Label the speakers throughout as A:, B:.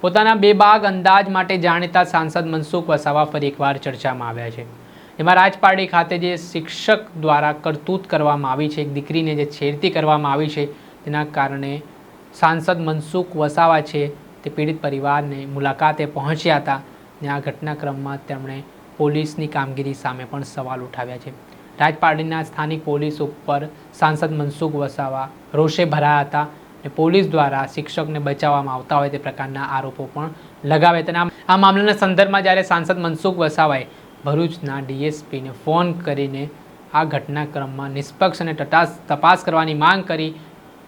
A: પોતાના બેબાક અંદાજ માટે જાણીતા સાંસદ મનસુખ વસાવા ફરી એકવાર ચર્ચામાં આવ્યા છે। એમાં રાજપારડી ખાતે જે શિક્ષક દ્વારા કરતૂત કરવામાં આવી છે, એક દીકરીને જે છેડતી કરવામાં આવી છે, તેના કારણે સાંસદ મનસુખ વસાવા છે તે પીડિત પરિવારને મુલાકાતે પહોંચ્યા હતા અને આ ઘટનાક્રમમાં તેમણે પોલીસની કામગીરી સામે પણ સવાલ ઉઠાવ્યા છે। રાજપારડીના સ્થાનિક પોલીસ ઉપર સાંસદ મનસુખ વસાવા રોષે ભરાયા હતા અને પોલીસ દ્વારા શિક્ષકને બચાવવામાં આવતા હોય તે પ્રકારના આરોપો પણ લગાવ્યા હતા। આ મામલાના સંદર્ભમાં જ્યારે સાંસદ મનસુખ વસાવાએ ભરૂચના ડીએસપીને ફોન કરીને આ ઘટનાક્રમમાં નિષ્પક્ષ અને તપાસ કરવાની માંગ કરી,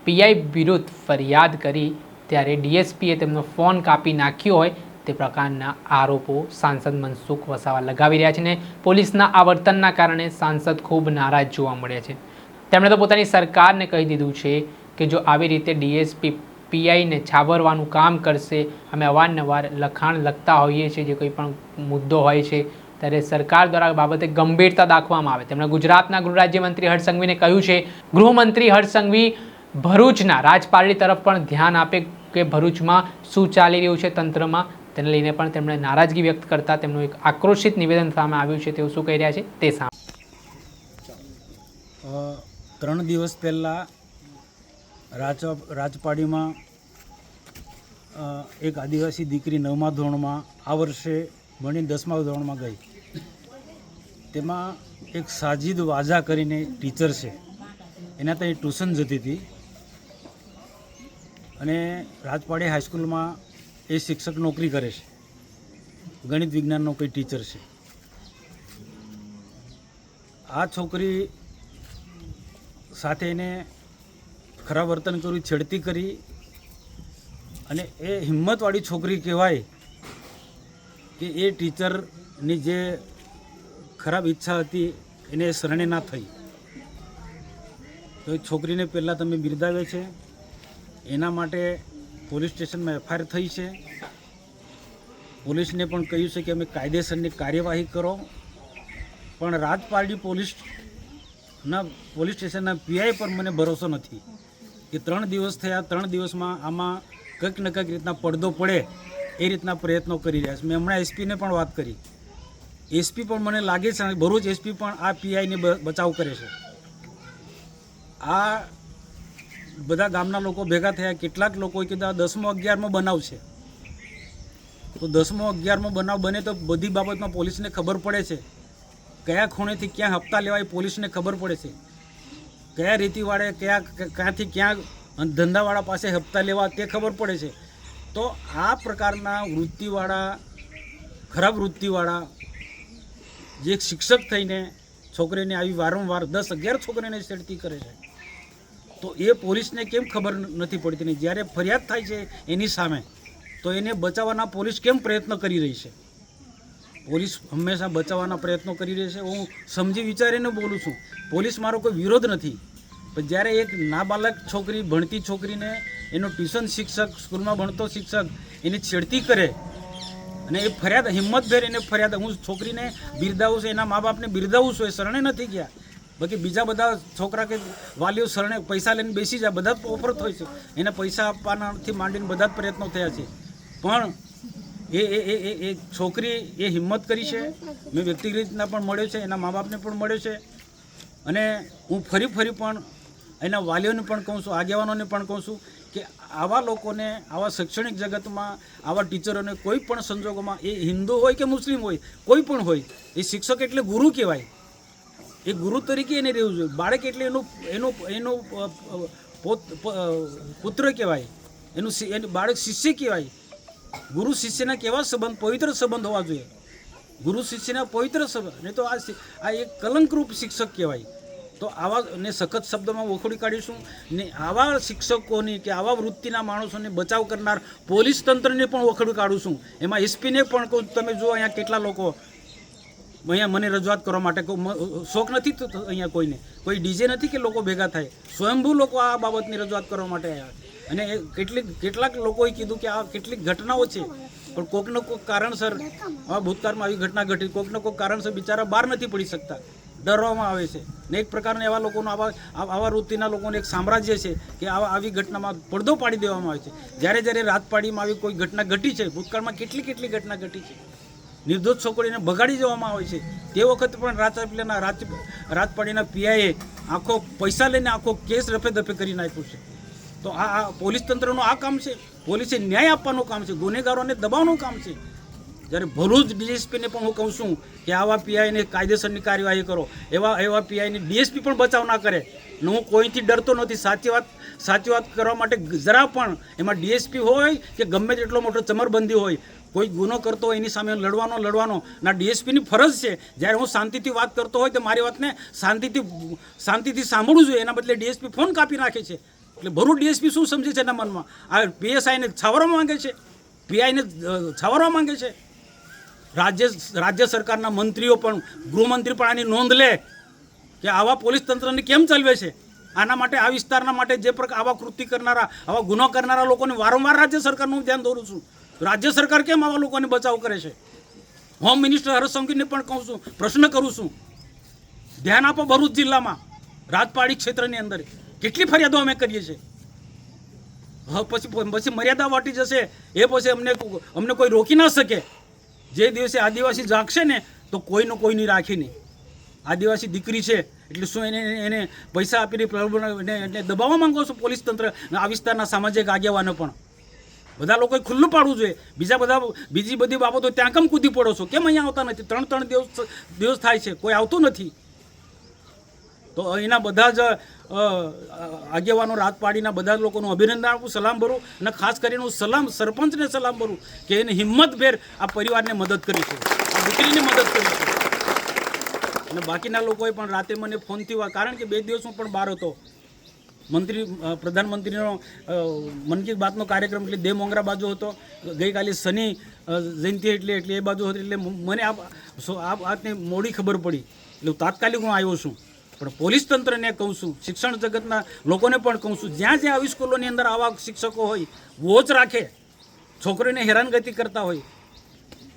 A: પીઆઈ વિરુદ્ધ ફરિયાદ કરી, ત્યારે ડીએસપીએ તેમનો ફોન કાપી નાખ્યો હોય તે પ્રકારના આરોપો સાંસદ મનસુખ વસાવા લગાવી રહ્યા છે અને પોલીસના આ વર્તનના કારણે સાંસદ ખૂબ નારાજ જોવા મળ્યા છે। તેમણે તો પોતાની સરકારને કહી દીધું છે કે જો આવી રીતે ડીએસપી પીઆઈને છાવરવાનું કામ કરશે, અમે અવારનવાર લખાણ લખતા હોઈએ છીએ જે કોઈ પણ મુદ્દો હોય છે ત્યારે સરકાર દ્વારા બાબતે ગંભીરતા દાખવવામાં આવે। તેમણે ગુજરાતના ગૃહ રાજ્યમંત્રી હર્ષ સંઘવીને કહ્યું છે, ગૃહમંત્રી હર્ષ સંઘવી ભરૂચના રાજપારડી તરફ પણ ધ્યાન આપે કે ભરૂચમાં શું ચાલી રહ્યું છે તંત્રમાં, તેને લઈને પણ તેમણે નારાજગી વ્યક્ત કરતા તેમનું એક આક્રોશિત નિવેદન સામે આવ્યું છે। તેઓ શું કહી રહ્યા છે તે સામે।
B: 3 દિવસ પહેલાં રાજપારડીમાં એક આદિવાસી દીકરી 9મા ધોરણમાં આ વર્ષે ભણીને 10મા ધોરણમાં ગઈ। તેમાં એક સાજિદ વાજા કરીને ટીચર છે, એના ત્યાં ટ્યુશન જતી હતી અને રાજપારડી હાઈસ્કૂલમાં એ શિક્ષક નોકરી કરે છે, ગણિત વિજ્ઞાનનો કોઈ ટીચર છે। આ છોકરી સાથે એને ખરાબ વર્તન કર્યું, છેડતી કરી અને એ હિંમતવાળી છોકરી કહેવાય કે એ ટીચરની જે ખરાબ ઈચ્છા હતી એને શરણે ના થઈ। તો એ છોકરીને પહેલાં તમે બિરદાવે છે, એના માટે પોલીસ સ્ટેશનમાં એફઆઈઆર થઈ છે। પોલીસને પણ કહ્યું છે કે અમે કાયદેસરની કાર્યવાહી કરો, પણ રાજપારડી પોલીસ સ્ટેશનના પીઆઈ પર મને ભરોસો નથી કે 3 દિવસ થયા, 3 દિવસમાં આમાં કંઈક ને કંઈક રીતના પડદો પડે એ રીતના પ્રયત્નો કરી રહ્યા છે। મેં હમણાં એસપીને પણ વાત કરી, એસપી પણ મને લાગે છે ભરૂચ એસપી પણ આ પીઆઈને બચાવ કરે છે। આ બધા ગામના લોકો ભેગા થયા, કેટલાક લોકોએ કીધું આ 10મો 11મો બનાવ છે, તો 10મો 11મો બનાવ બને તો બધી બાબતમાં પોલીસને ખબર પડે છે, કયા ખૂણેથી ક્યાં હપ્તા લેવાય પોલીસને ખબર પડે છે, કયા રીતિવાળે ક્યાંથી ક્યાં ધંધાવાળા પાસે હપ્તા લેવા તે ખબર પડે છે। તો આ પ્રકારના વૃત્તિવાળા, ખરાબ વૃત્તિવાળા જે એક શિક્ષક થઈને છોકરીને આવી વારંવાર 10-11 છોકરીને છેડતી કરે છે, તો એ પોલીસને કેમ ખબર નથી પડતી ને જ્યારે ફરિયાદ થાય છે એની સામે તો એને બચાવવાના પોલીસ કેમ પ્રયત્ન કરી રહી છે? પોલીસ હંમેશા બચાવવાના પ્રયત્નો કરી રહી છે। હું સમજી વિચારીને બોલું છું, પોલીસ મારો કોઈ વિરોધ નથી, પણ જ્યારે એક નાબાલક છોકરી, ભણતી છોકરીને એનો ટ્યુશન શિક્ષક, સ્કૂલમાં ભણતો શિક્ષક એની છેડતી કરે અને એ ફરિયાદ હિંમતભેર એને ફરિયાદ, હું છોકરીને બિરદાવું છું, એના મા બાપને બિરદાવું છું, એ શરણે નથી ગયા। બાકી બીજા બધા છોકરા કે વાલીઓ શરણે પૈસા લઈને બેસી જાય, બધા જ ઓફર થાય છે, એને પૈસા આપવાનાથી માંડીને બધા જ પ્રયત્નો થયા છે, પણ એ છોકરી એ હિંમત કરી છે। મેં વ્યક્તિગત રીતના પણ મળ્યો છે, એના મા બાપને પણ મળ્યો છે અને હું ફરી પણ એના વાલીઓને પણ કહું છું, આગેવાનોને પણ કહું છું કે આવા લોકોને, આવા શૈક્ષણિક જગતમાં આવા ટીચરોને કોઈ પણ સંજોગોમાં, એ હિન્દુ હોય કે મુસ્લિમ હોય, કોઈ પણ હોય, એ શિક્ષક એટલે ગુરુ કહેવાય, એ ગુરુ તરીકે એને રહેવું જોઈએ। બાળક એટલે એનું પુત્ર કહેવાય, એનું બાળક શિષ્ય કહેવાય। ગુરુ શિષ્યના કેવા સંબંધ, પવિત્ર સંબંધ હોવા જોઈએ, ગુરુ શિષ્યના પવિત્ર સંબંધ, નહીં તો આ એક કલંકરૂપ શિક્ષક કહેવાય। તો આવા ને સખત શબ્દોમાં વખોડી કાઢીશું ને આવા શિક્ષકોની કે આવા વૃત્તિના માણસોને બચાવ કરનાર પોલીસ તંત્રને પણ વખોડી કાઢું છું। એમાં એસપીને પણ કહું, તમે જુઓ અહીંયા કેટલા લોકો અહીંયા મને રજૂઆત કરવા માટે શોખ નથી તો અહીંયા કોઈને, કોઈ ડીજે નથી કે લોકો ભેગા થાય, સ્વયંભૂ લોકો આ બાબતની રજૂઆત કરવા માટે આવ્યા અને કેટલાક લોકોએ કીધું કે આ કેટલીક ઘટનાઓ છે, પણ કોઈકને કોઈક કારણસર આ ભૂતકાળમાં આવી ઘટના ઘટી, કોઈકને કોઈક કારણસર બિચારા બહાર નથી પડી શકતા, ડરવામાં આવે છે ને એક પ્રકારના એવા લોકોનો આવા વૃત્તિના લોકોને એક સામ્રાજ્ય છે કે આવી ઘટનામાં પડદો પાડી દેવામાં આવે છે. જ્યારે જ્યારે રાજપાડીમાં આવી કોઈ ઘટના ઘટી છે, ભૂતકાળમાં કેટલી ઘટના ઘટી છે, નિર્દોષ છોકરીને બગાડી દેવામાં આવે છે. તે વખતે પણ રાજપાડીના પીઆઈએ આખો પૈસા લઈને આખો કેસ રફે દફે કરી નાખ્યો છે. તો આ પોલીસ તંત્રનું આ કામ છે. પોલીસે ન્યાય આપવાનું કામ છે, ગુનેગારોને દબાવવાનું કામ છે. જ્યારે ભરૂચ ડીએસપીને પણ હું કહું છું કે આવા પીઆઈને કાયદેસરની કાર્યવાહી કરો, એવા પીઆઈને ડીએસપી પણ બચાવ ના કરે. ને હું કોઈથી ડરતો નથી. સાચી વાત કરવા માટે જરા પણ એમાં ડીએસપી હોય કે ગમે તેટલો મોટો ચમરબંધી હોય, કોઈ ગુનો કરતો હોય એની સામે લડવાનો ના ડીએસપીની ફરજ છે. જ્યારે હું શાંતિથી વાત કરતો હોય તો મારી વાતને શાંતિથી સાંભળવું જોઈએ. એના બદલે ડીએસપી ફોન કાપી નાખે છે. એટલે ભરૂચ ડીએસપી શું સમજે છે એના મનમાં? આ પીએસઆઈને છાવરવા માંગે છે, પીઆઈને છાવરવા માંગે છે. રાજ્ય સરકારના મંત્રીઓ પણ, ગૃહમંત્રી પણ આની નોંધ લે કે આવા પોલીસ તંત્રને કેમ ચલાવે છે. આના માટે આ વિસ્તારના માટે જે પ્રકાર આવા કૃત્ય કરનારા, આવા ગુનો કરનારા લોકોને વારંવાર રાજ્ય સરકારનું ધ્યાન દોરું છું. રાજ્ય સરકાર કેમ આવા લોકોને બચાવ કરે છે? હોમ મિનિસ્ટર હર્ષ સંઘવીને પણ કહું છું, પ્રશ્ન કરું છું, ધ્યાન આપો. ભરૂચ જિલ્લામાં રાજપાડી ક્ષેત્રની અંદર કેટલી ફરિયાદો અમે કરીએ છીએ. પછી મર્યાદા વાટી જશે એ પછી અમને કોઈ રોકી ના શકે. જે દિવસે આદિવાસી જાગશે ને તો કોઈની રાખી નહીં. આદિવાસી દીકરી છે એટલે શું એને પૈસા આપીને એને દબાવવા માંગો છો? પોલીસ તંત્ર, આ વિસ્તારના સામાજિક આગેવાનો પણ બધા લોકોએ ખુલ્લું પાડવું જોઈએ. બીજી બધી બાબતો ત્યાં કેમ કૂદી પડો છો? કેમ અહીંયા આવતા નથી? 3 દિવસ થાય છે, કોઈ આવતું નથી. તો અહીંના બધા જ આગેવાનો, રાજપાડીના બધા જ લોકોનું અભિનંદન આપું, સલામ ભરું. અને ખાસ કરીને હું સરપંચને સલામ ભરું કે એને હિંમતભેર આ પરિવારને મદદ કરી છે, આ દીકરીને મદદ કરી છે. અને બાકીના લોકોએ પણ રાતે મને ફોનથી કારણ કે 2 દિવસ હું પણ બહાર હતો. પ્રધાનમંત્રીનો મન કી બાતનો કાર્યક્રમ એટલે દેવ મોંગરા બાજુ હતો. ગઈકાલે શનિ જયંતિ એટલે એ બાજુ હતી. એટલે મને આ વાતની મોડી ખબર પડી એટલે તાત્કાલિક હું આવ્યો છું. પણ પોલીસ તંત્રને કહું છું, શિક્ષણ જગતના લોકોને પણ કહું છું, જ્યાં આવી સ્કૂલોની અંદર આવા શિક્ષકો હોય, વોચ રાખે, છોકરીને હેરાનગતિ કરતા હોય,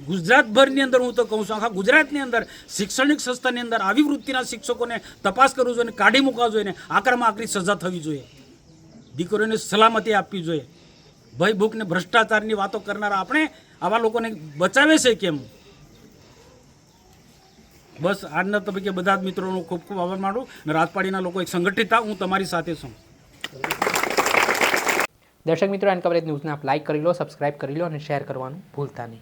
B: ગુજરાતભરની અંદર હું તો કહું છું, આખા ગુજરાતની અંદર શૈક્ષણિક સંસ્થાની અંદર આવી વૃત્તિના શિક્ષકોને તપાસ કરવું જોઈએ, કાઢી મૂકવા જોઈએ, આકરામાં આકરી સજા થવી જોઈએ. દીકરીઓને સલામતી આપવી જોઈએ. ભય ભૂખ ને ભ્રષ્ટાચારની વાતો કરનારા આપણે આવા લોકોને બચાવે છે કેમ? બસ આજના તબક્કે બધા જ મિત્રોનો ખૂબ ખૂબ આભાર માનું. રાજપાડીના લોકો એક સંગઠિત થાવ, હું તમારી સાથે છું.
A: દર્શક મિત્રો, એન કવરેજ ન્યૂઝને આપ લાઇક કરી લો, સબસ્ક્રાઇબ કરી લો અને શેર કરવાનું ભૂલતા નહીં.